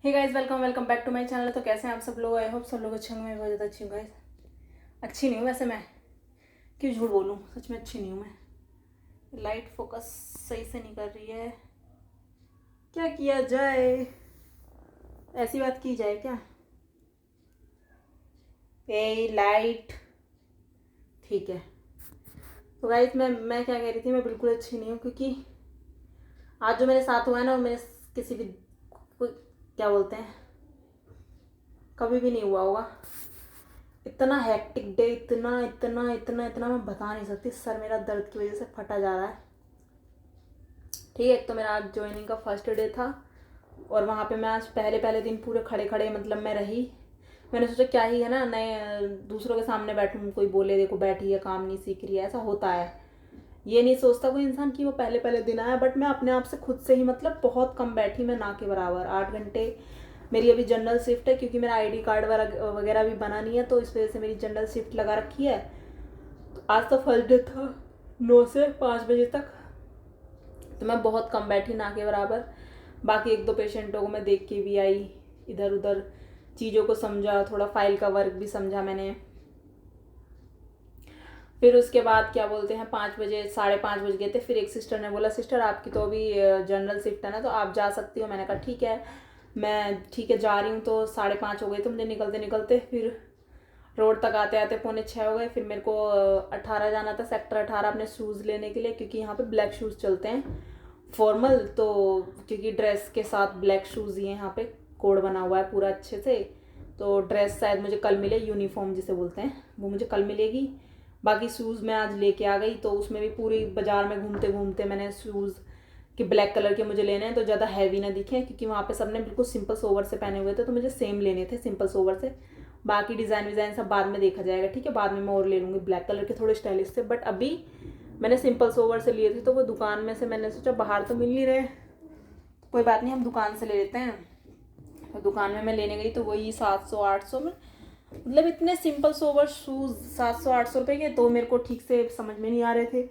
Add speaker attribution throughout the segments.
Speaker 1: Hey guys, welcome welcome back to my channel. तो कैसे हैं आप सब लोग? आई होप सब लोग अच्छे होंगे। मैं बहुत ज़्यादा अच्छी हूँ गाइस। अच्छी नहीं हूँ वैसे मैं, क्यों झूठ बोलूँ, सच में अच्छी नहीं हूँ मैं। लाइट फोकस सही से नहीं कर रही है, क्या किया जाए? ऐसी बात की जाए क्या? ए लाइट, ठीक है। तो गाइस मैं क्या कह रही थी, मैं बिल्कुल अच्छी नहीं हूँ क्योंकि आज जो मेरे साथ हुआ है ना, वो मेरे किसी भी क्या बोलते हैं, कभी भी नहीं हुआ होगा। इतना हैक्टिक डे, इतना इतना इतना इतना मैं बता नहीं सकती। सर मेरा दर्द की वजह से फटा जा रहा है। ठीक है, एक तो मेरा आज ज्वाइनिंग का फर्स्ट डे था और वहाँ पे मैं आज पहले पहले दिन पूरे खड़े खड़े मतलब मैं रही। मैंने सोचा क्या ही है ना, नए दूसरों के सामने बैठूँ, कोई बोले देखो बैठी है काम नहीं सीख रही है, ऐसा होता है। ये नहीं सोचता कोई इंसान कि वो पहले पहले दिन आया। बट मैं अपने आप से खुद से ही मतलब बहुत कम बैठी, मैं ना के बराबर 8 घंटे। मेरी अभी जनरल शिफ्ट है क्योंकि मेरा आईडी कार्ड वगैरह भी बना नहीं है, तो इस वजह से मेरी जनरल शिफ्ट लगा रखी है। तो आज तो फर्स्ट डे था 9 से 5 बजे तक, तो मैं बहुत कम बैठी, ना के बराबर। बाकी एक दो पेशेंटों को मैं देख के भी आई, इधर उधर चीज़ों को समझा, थोड़ा फाइल का वर्क भी समझा मैंने। फिर उसके बाद क्या बोलते हैं, 5 बजे 5:30 बज गए थे। फिर एक सिस्टर ने बोला, सिस्टर आपकी तो अभी जनरल शिफ्ट है ना, तो आप जा सकती हो। मैंने कहा ठीक है, मैं ठीक है जा रही हूँ। तो 5:30 हो गए थे मुझे निकलते निकलते। फिर रोड तक आते आते 5:45 हो गए। फिर मेरे को 18 जाना था, सेक्टर 18 अपने शूज़ लेने के लिए, क्योंकि यहाँ पे ब्लैक शूज़ चलते हैं फॉर्मल। तो क्योंकि ड्रेस के साथ ब्लैक शूज़ ही हैं, यहाँ पे कोड बना हुआ है पूरा अच्छे से। तो ड्रेस शायद मुझे कल मिले, यूनिफॉर्म जिसे बोलते हैं, वो मुझे कल मिलेगी। बाकी शूज़ मैं आज लेके आ गई, तो उसमें भी पूरी बाज़ार में घूमते घूमते मैंने शूज़ कि ब्लैक कलर के मुझे लेने हैं, तो ज़्यादा हैवी ना दिखे, क्योंकि वहाँ पे सबने बिल्कुल सिंपल सोवर से पहने हुए थे, तो मुझे सेम लेने थे सिंपल सोवर से। बाकी डिज़ाइन विज़ाइन सब बाद में देखा जाएगा, ठीक है, बाद में मैं और ले लूँगी ब्लैक कलर के थोड़े स्टाइलिश थे। बट अभी मैंने सिंपल सोवर से लिए थे, तो वो दुकान में से मैंने सोचा बाहर तो मिल नहीं रहे, कोई बात नहीं हम दुकान से ले लेते हैं। तो दुकान में मैं लेने गई तो वही 700-800 में, मतलब इतने सिंपल सोवर शूज़ 700-800 रुपये के, तो मेरे को ठीक से समझ में नहीं आ रहे थे।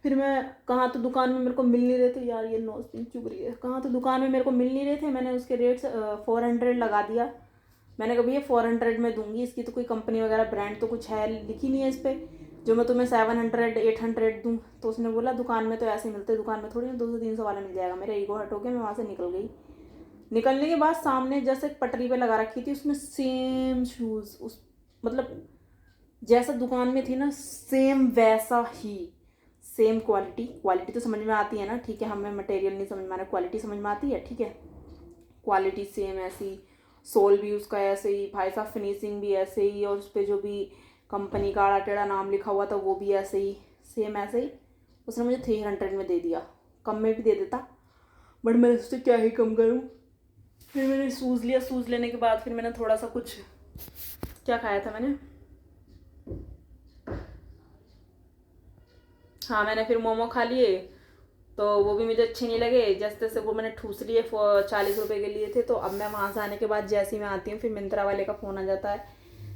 Speaker 1: फिर मैं कहाँ तो दुकान में मेरे को मिल नहीं रहे थे, यार ये नोज पिन चुभ रही है, कहाँ तो दुकान में मेरे को मिल नहीं रहे थे। मैंने उसके रेट 400 लगा दिया। मैंने कहा भैया 400 में दूंगी, इसकी तो कोई कंपनी वगैरह ब्रांड तो कुछ है लिखी नहीं है इस पर, जो मैं तुम्हें 700-800 दूँ। तो उसने बोला दुकान में तो ऐसे मिलते, दुकान में थोड़ी ना 200-300 वाला मिल जाएगा। मेरा ईगो हट हो गया, मैं वहाँ से निकल गई। निकलने के बाद सामने जैसे पटरी पे लगा रखी थी, उसमें सेम शूज़, उस मतलब जैसा दुकान में थी ना सेम वैसा ही, सेम क्वालिटी। क्वालिटी तो समझ में आती है ना, ठीक है, हमें मटेरियल नहीं समझ में आ रहा, क्वालिटी समझ में आती है, ठीक है। क्वालिटी सेम ऐसी, सोल भी उसका ऐसे ही, भाई साहब फिनिशिंग भी ऐसे ही, और उस पर जो भी कंपनी का आड़ा टेढ़ा नाम लिखा हुआ था वो भी ऐसे ही, सेम ऐसे ही। उसने मुझे 300 में दे दिया, कम में भी दे देता, बट मैं उससे क्या ही कम करूँ। फिर मैंने शूज़ लिया। शूज़ लेने के बाद फिर मैंने थोड़ा सा कुछ, क्या खाया था मैंने, हाँ मैंने फिर मोमो खा लिए, तो वो भी मुझे अच्छे नहीं लगे। जैसे तैसे वो मैंने ठूस लिए, 40 रुपये के लिए थे। तो अब मैं वहाँ से आने के बाद जैसे ही मैं आती हूँ, फिर मिंत्रा वाले का फ़ोन आ जाता है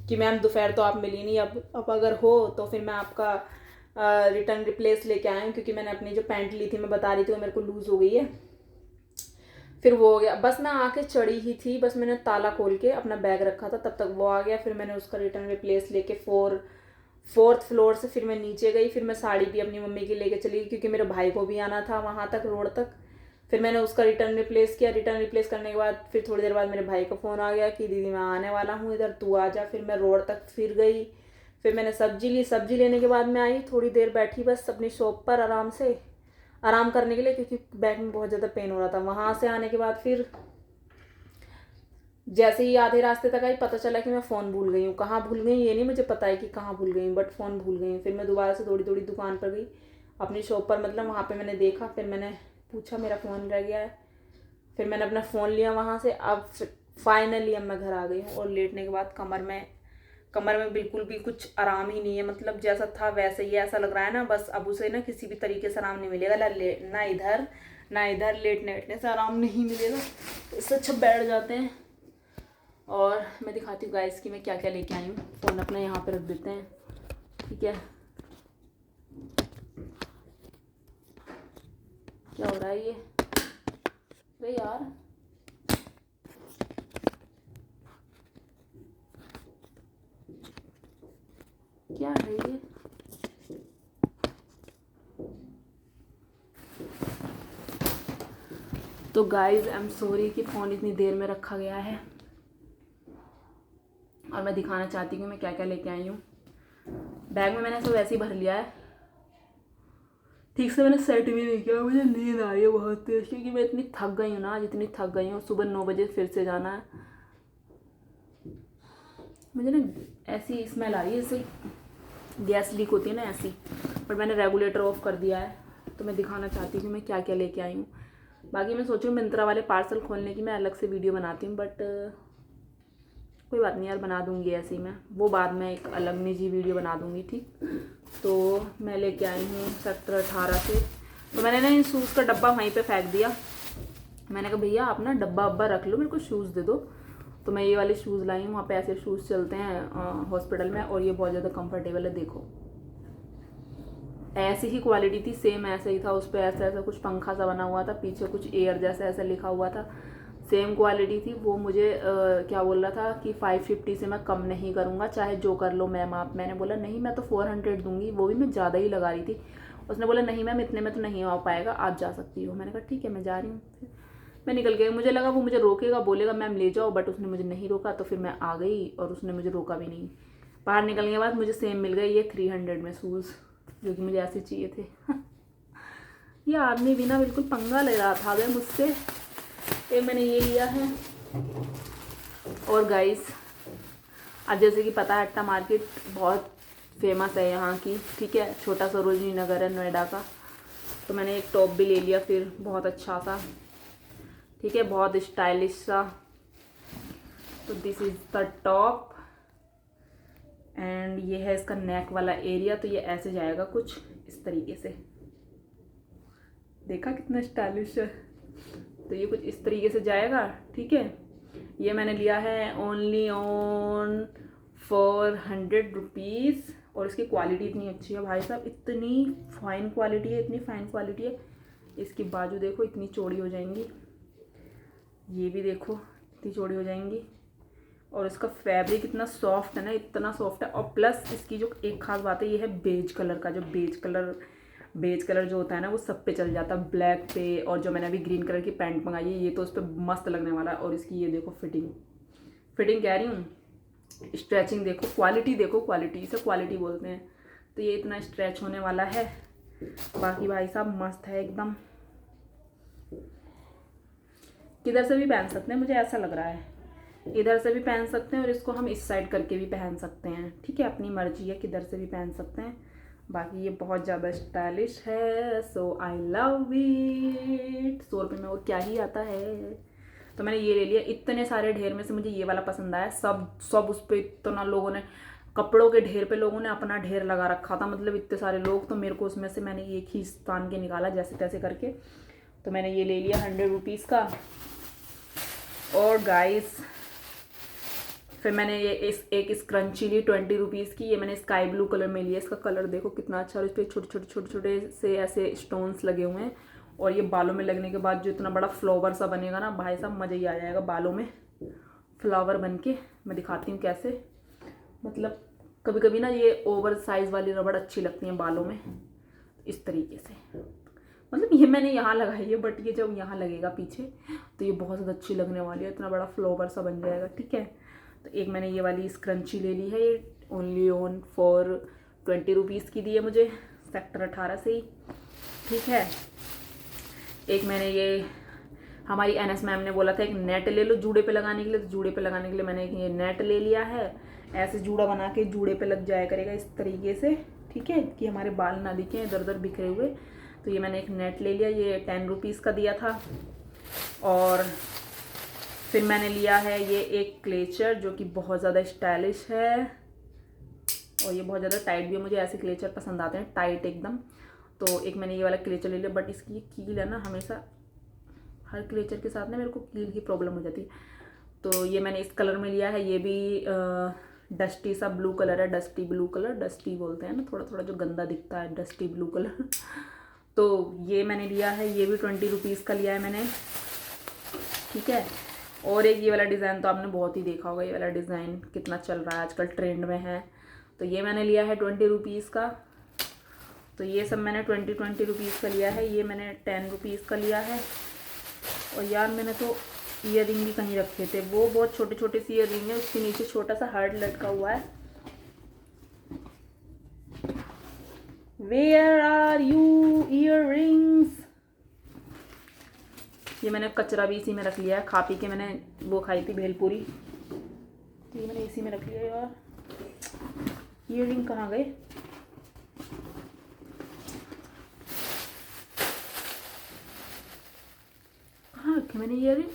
Speaker 1: कि मैम दोपहर तो आप मिली नहीं, अब अगर हो तो फिर मैं आपका रिटर्न रिप्लेस लेके आया हूँ, क्योंकि मैंने अपनी जो पैंट ली थी मैं बता रही थी वो मेरे को लूज़ हो गई है। फिर वो हो गया, बस मैं आके चढ़ी ही थी, बस मैंने ताला खोल के अपना बैग रखा था, तब तक वो आ गया। फिर मैंने उसका रिटर्न रिप्लेस लेके फोर्थ फ्लोर से फिर मैं नीचे गई। फिर मैं साड़ी भी अपनी मम्मी की लेके चली गई, क्योंकि मेरे भाई को भी आना था वहाँ तक, रोड तक। फिर मैंने उसका रिटर्न रिप्लेस किया। रिटर्न रिप्लेस करने के बाद फिर थोड़ी देर बाद मेरे भाई का फ़ोन आ गया कि दीदी मैं आने वाला हूँ इधर, तू आ जा। फिर मैं रोड तक फिर गई। फिर मैंने सब्जी ली। सब्जी लेने के बाद मैं आई, थोड़ी देर बैठी बस अपनी शॉप पर आराम करने के लिए, क्योंकि बैक में बहुत ज़्यादा पेन हो रहा था। वहाँ से आने के बाद फिर जैसे ही आधे रास्ते तक आई, पता चला कि मैं फ़ोन भूल गई हूँ। कहाँ भूल गई ये नहीं मुझे पता है कि कहाँ भूल गई हूँ, बट फ़ोन भूल गई हूँ। फिर मैं दोबारा से दौड़ी दौड़ी दुकान पर गई, अपनी शॉप पर, मतलब वहाँ पे मैंने देखा। फिर मैंने पूछा मेरा फ़ोन रह गया है। फिर मैंने अपना फ़ोन लिया वहाँ से। अब फाइनली अब मैं घर आ गई हूँ, और लेटने के बाद कमर में बिल्कुल भी कुछ आराम ही नहीं है। मतलब जैसा था वैसे ही ऐसा लग रहा है ना, बस अब उसे ना किसी भी तरीके से आराम नहीं मिलेगा, ना इधर लेटने से आराम नहीं मिलेगा। तो इससे अच्छा बैठ जाते हैं। और मैं दिखाती हूँ गाइस कि मैं क्या क्या लेके आई हूँ। फ़ोन अपना यहाँ पे रख देते हैं, ठीक है। क्या हो रहा है ये, अरे यार, क्या है ये? तो गाइज आई एम सॉरी कि फ़ोन इतनी देर में रखा गया है और मैं दिखाना चाहती हूँ मैं क्या क्या लेके आई हूँ। बैग में मैंने सब वैसे ही भर लिया है, ठीक से मैंने सेट भी नहीं किया। मुझे नींद आ रही है बहुत तेज, क्योंकि मैं इतनी थक गई हूँ ना, आज इतनी थक गई हूँ। सुबह 9 बजे फिर से जाना है। मुझे ना ऐसी स्मेल आ रही है जैसे गैस लीक होती है ना, ऐसी। बट मैंने रेगुलेटर ऑफ कर दिया है, तो मैं दिखाना चाहती हूँ मैं क्या क्या लेके आई हूँ। बाकी मैं सोच रही हूँ मिंत्रा वाले पार्सल खोलने की मैं अलग से वीडियो बनाती हूँ, बट कोई बात नहीं यार, बना दूँगी ऐसे ही मैं। वो बाद में एक अलग निजी वीडियो बना दूँगी, ठीक। तो मैं लेके आई हूँ सेक्टर 18 से। तो मैंने ना इन शूज़ का डब्बा वहीं पे फेंक दिया। मैंने कहा भैया आप ना डब्बा वब्बा रख लो, मेरे को शूज़ दे दो। तो मैं ये वाले शूज़ लाई हूँ। वहाँ पे ऐसे शूज़ चलते हैं हॉस्पिटल में, और ये बहुत ज़्यादा कंफर्टेबल है। देखो ऐसी ही क्वालिटी थी, सेम ऐसा ही था। उस पर ऐसा ऐसा कुछ पंखा सा बना हुआ था, पीछे कुछ एयर जैसा ऐसा लिखा हुआ था, सेम क्वालिटी थी। वो मुझे क्या बोल रहा था कि 550 से मैं कम नहीं करूँगा, चाहे जो कर लो मैम आप। मैंने बोला नहीं, मैं तो 400 दूंगी, वो भी मैं ज़्यादा ही लगा रही थी। उसने बोला नहीं मैम इतने में तो नहीं आ पाएगा, आप जा सकती हो। मैंने कहा ठीक है मैं जा रही हूँ। मैं निकल गई। मुझे लगा वो मुझे रोकेगा, बोलेगा मैम ले जाओ, बट उसने मुझे नहीं रोका। तो फिर मैं आ गई और उसने मुझे रोका भी नहीं। बाहर निकलने के बाद मुझे सेम मिल गए ये 300 में शूज़, जो कि मुझे ऐसे चाहिए थे। ये आदमी भी ना बिल्कुल पंगा ले रहा था भाई मुझसे। एक मैंने ये लिया है। और गाइस अब जैसे कि पता है अट्टा मार्केट बहुत फेमस है यहाँ की, ठीक है। छोटा सरोजनी नगर है नोएडा का। तो मैंने एक टॉप भी ले लिया फिर, बहुत अच्छा सा, ठीक है, बहुत स्टाइलिश सा। तो this is the top and ये है इसका नेक वाला एरिया। तो ये ऐसे जाएगा कुछ इस तरीके से, देखा कितना स्टाइलिश है। तो ये कुछ इस तरीके से जाएगा, ठीक है। ये मैंने लिया है ओनली ऑन 400 रुपीज़। और इसकी क्वालिटी इतनी अच्छी है भाई साहब, इतनी फाइन क्वालिटी है, इतनी फाइन क्वालिटी है। इसकी बाजू देखो इतनी चौड़ी हो जाएंगी, ये भी देखो इतनी चौड़ी हो जाएंगी। और इसका फैब्रिक इतना सॉफ्ट है ना, इतना सॉफ्ट है। और प्लस इसकी जो एक खास बात है, ये है बेज कलर का। जो बेज कलर जो होता है ना, वो सब पे चल जाता है, ब्लैक पे। और जो मैंने अभी ग्रीन कलर की पैंट मंगाई है, ये तो उस पर मस्त लगने वाला है। और इसकी ये देखो फिटिंग कह रही हूँ, स्ट्रेचिंग देखो, क्वालिटी देखो, क्वालिटी, इसे क्वालिटी बोलते हैं। तो ये इतना स्ट्रेच होने वाला है। बाकी भाई साहब मस्त है एकदम, किधर से भी पहन सकते हैं, मुझे ऐसा लग रहा है। इधर से भी पहन सकते हैं और इसको हम इस साइड करके भी पहन सकते हैं, ठीक है। अपनी मर्जी है, किधर से भी पहन सकते हैं। बाकी ये बहुत ज़्यादा स्टाइलिश है, सो आई लव इट। 100 रुपये में वो क्या ही आता है। तो मैंने ये ले लिया। इतने सारे ढेर में से मुझे ये वाला पसंद आया। सब उस पर इतना लोगों ने, कपड़ों के ढेर पे लोगों ने अपना ढेर लगा रखा था, मतलब इतने सारे लोग। तो मेरे को उसमें से मैंने एक ही स्थान के निकाला जैसे तैसे करके। तो मैंने ये ले लिया 100 रुपीज़ का। और गाइस फिर मैंने ये एक स्क्रंची ली 20 रुपीज़ की। ये मैंने स्काई ब्लू कलर में लिया। इसका कलर देखो कितना अच्छा, और इस पर छोटे छोटे से ऐसे स्टोन्स लगे हुए हैं। और ये बालों में लगने के बाद जो इतना बड़ा फ्लावर सा बनेगा ना भाई साहब, मज़ा ही आ जाएगा बालों में फ्लावर बन के। मैं दिखाती हूँ कैसे, मतलब कभी कभी ना ये ओवर साइज़ वाली रबड़ अच्छी लगती हैं बालों में, इस तरीके से। मतलब ये मैंने यहाँ लगाई है, बट ये जब यहाँ लगेगा पीछे तो ये बहुत ज़्यादा अच्छी लगने वाली है, इतना बड़ा फ्लावर सा बन जाएगा, ठीक है। तो एक मैंने ये वाली स्क्रंची ले ली है, ये ओनली ऑन फॉर 20 रुपीज़ की दी है मुझे सेक्टर 18 से ही, ठीक है। एक मैंने ये, हमारी NS मैम ने बोला था एक नेट ले लो जूड़े पे लगाने के लिए, तो जूड़े पे लगाने के लिए मैंने ये नेट ले लिया है। ऐसे जूड़ा बना के जूड़े पे लग जाया करेगा इस तरीके से, ठीक है, कि हमारे बाल ना दिखें इधर उधर बिखरे हुए। तो ये मैंने एक नेट ले लिया, ये 10 रुपीज़ का दिया था। और फिर मैंने लिया है ये एक क्लेचर, जो कि बहुत ज़्यादा स्टाइलिश है और ये बहुत ज़्यादा टाइट भी है। मुझे ऐसे क्लेचर पसंद आते हैं, टाइट एकदम। तो एक मैंने ये वाला क्लेचर ले लिया, बट इसकी ये कील है ना, हमेशा हर क्लेचर के साथ ना मेरे को कील की प्रॉब्लम हो जाती है। तो ये मैंने इस कलर में लिया है। ये भी डस्टी सा ब्लू कलर है, डस्टी ब्लू कलर, डस्टी बोलते हैं ना थोड़ा थोड़ा जो गंदा दिखता है, डस्टी ब्लू कलर। तो ये मैंने लिया है, ये भी 20 रुपीज़ का लिया है मैंने, ठीक है। और एक ये वाला डिज़ाइन तो आपने बहुत ही देखा होगा, ये वाला डिज़ाइन कितना चल रहा है आजकल, ट्रेंड में है। तो ये मैंने लिया है 20 रुपीज़ का। तो ये सब मैंने 20 रुपीज़ का लिया है। ये मैंने 10 रुपीज़ का लिया है। और यार मैंने तो ईयर रिंग भी कहीं रखे थे, वो बहुत छोटे छोटे सी ईयर रिंग है, उसके नीचे छोटा सा हार्ट लटका हुआ है। Where are you earrings. ये मैंने कचरा भी इसी में रख लिया है, खा पी के मैंने वो खाई थी भेलपूरी, तो ये मैंने इसी में रख लिया। यार ईयर रिंग कहाँ गए? कहाँ रखे मैंने ईयर रिंग?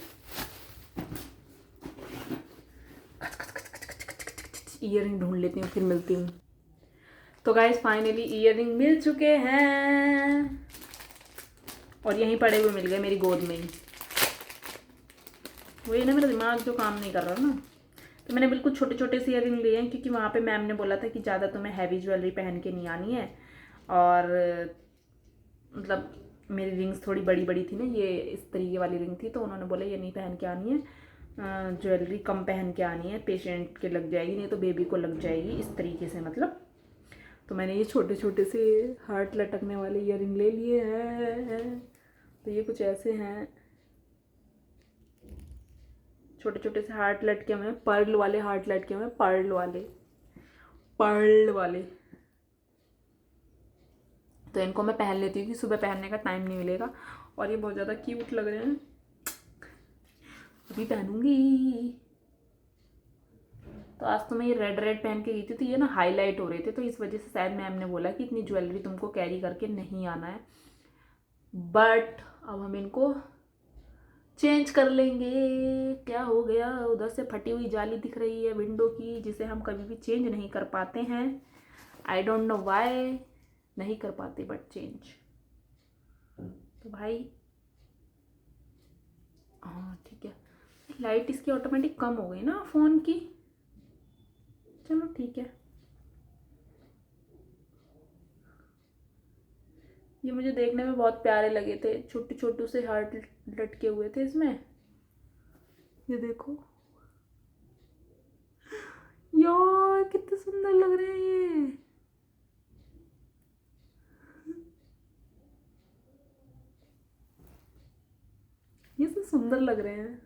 Speaker 1: ईयर रिंग ढूंढ लेती हूँ, फिर मिलती हूँ। तो गाइस फाइनली ईयर रिंग मिल चुके हैं, और यहीं पड़े हुए मिल गए मेरी गोद में ही। वही ना, मेरा दिमाग जो काम नहीं कर रहा ना। तो मैंने बिल्कुल छोटे छोटे से ईयर रिंग लिए हैं, क्योंकि वहाँ पे मैम ने बोला था कि ज़्यादा तुम्हें हैवी ज्वेलरी पहन के नहीं आनी है। और मतलब मेरी रिंग्स थोड़ी बड़ी बड़ी थी ना, ये इस तरीके वाली रिंग थी, तो उन्होंने बोला ये नहीं पहन के आनी है, ज्वेलरी कम पहन के आनी है, पेशेंट के लग जाएगी, नहीं तो बेबी को लग जाएगी, इस तरीके से मतलब। तो मैंने ये छोटे छोटे से हार्ट लटकने वाले ईयर रिंग ले लिए हैं। तो ये कुछ ऐसे हैं, छोटे छोटे से हार्ट लटके हुए हैं, पर्ल वाले हार्ट लटके हुए हैं, पर्ल वाले। तो इनको मैं पहन लेती हूँ कि सुबह पहनने का टाइम नहीं मिलेगा। और ये बहुत ज़्यादा क्यूट लग रहे हैं, अभी पहनूंगी। तो आज तो मैं ये रेड पहन के गई थी, तो ये ना हाईलाइट हो रहे थे, तो इस वजह से शायद मैम ने बोला कि इतनी ज्वेलरी तुमको कैरी करके नहीं आना है। बट अब हम इनको चेंज कर लेंगे। क्या हो गया? उधर से फटी हुई जाली दिख रही है विंडो की, जिसे हम कभी भी चेंज नहीं कर पाते हैं। आई डोंट नो वाई नहीं कर पाते, बट चेंज। तो भाई हाँ ठीक है, लाइट इसकी ऑटोमेटिक कम हो गई ना फ़ोन की, चलो ठीक है। ये मुझे देखने में बहुत प्यारे लगे थे, छोटे छोटे से हार्ट लटके हुए थे इसमें। ये देखो यार कितने सुंदर लग रहे हैं ये सब सुंदर लग रहे हैं।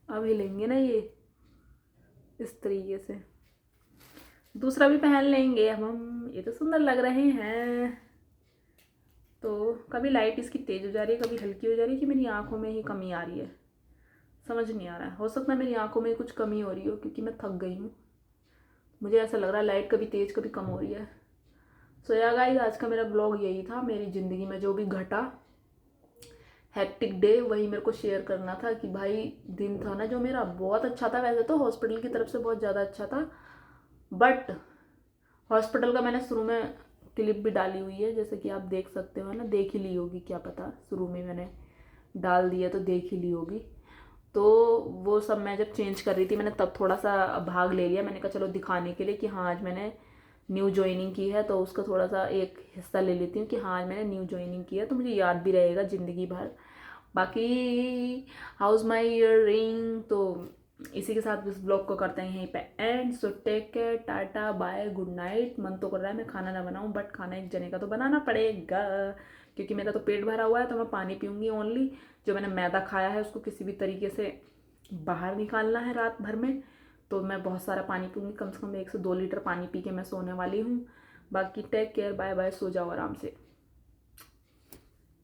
Speaker 1: अब हिलेंगे ना ये इस तरीके से। दूसरा भी पहन लेंगे हम, ये तो सुंदर लग रहे हैं। तो कभी लाइट इसकी तेज़ हो जा रही है, कभी हल्की हो जा रही है, कि मेरी आंखों में ही कमी आ रही है, समझ नहीं आ रहा है। हो सकता है मेरी आंखों में कुछ कमी हो रही हो, क्योंकि मैं थक गई हूँ। मुझे ऐसा लग रहा है लाइट कभी तेज़ कभी कम हो रही है। सो या गाइस, आज का मेरा ब्लॉग यही था। मेरी ज़िंदगी में जो भी घटा, हैक्टिक डे, वही मेरे को शेयर करना था। कि भाई दिन था ना जो मेरा बहुत अच्छा था, वैसे तो हॉस्पिटल की तरफ से बहुत ज़्यादा अच्छा था, बट हॉस्पिटल का मैंने शुरू में क्लिप भी डाली हुई है, जैसे कि आप देख सकते हो ना, देख ही ली होगी, क्या पता शुरू में मैंने डाल दिया तो देख ही ली होगी। तो वो सब मैं जब चेंज कर रही थी, मैंने तब थोड़ा सा भाग ले लिया। मैंने कहा चलो दिखाने के लिए कि हाँ आज मैंने न्यू ज्वाइनिंग की है, तो उसका थोड़ा सा एक हिस्सा ले लेती हूँ कि हाँ आज मैंने न्यू ज्वाइनिंग की है, तो मुझे याद भी रहेगा ज़िंदगी भर। बाकी हाउस माई ईयर रिंग। तो इसी के साथ इस ब्लॉग को करते हैं यहीं पे end. So take care, tata bye, good night. मन तो कर रहा है मैं खाना ना बनाऊं, बट खाना एक जने का तो बनाना पड़ेगा, क्योंकि मेरा तो पेट भरा हुआ है। तो मैं पानी पीऊँगी ओनली। जो मैंने मैदा खाया है उसको किसी भी तरीके से बाहर निकालना है रात भर में। तो मैं बहुत सारा पानी पीऊँगी, कम से कम 1 से 2 लीटर पानी पी के मैं सोने वाली हूँ। बाकी टेक केयर, बाय बाय, सो जाओ आराम से।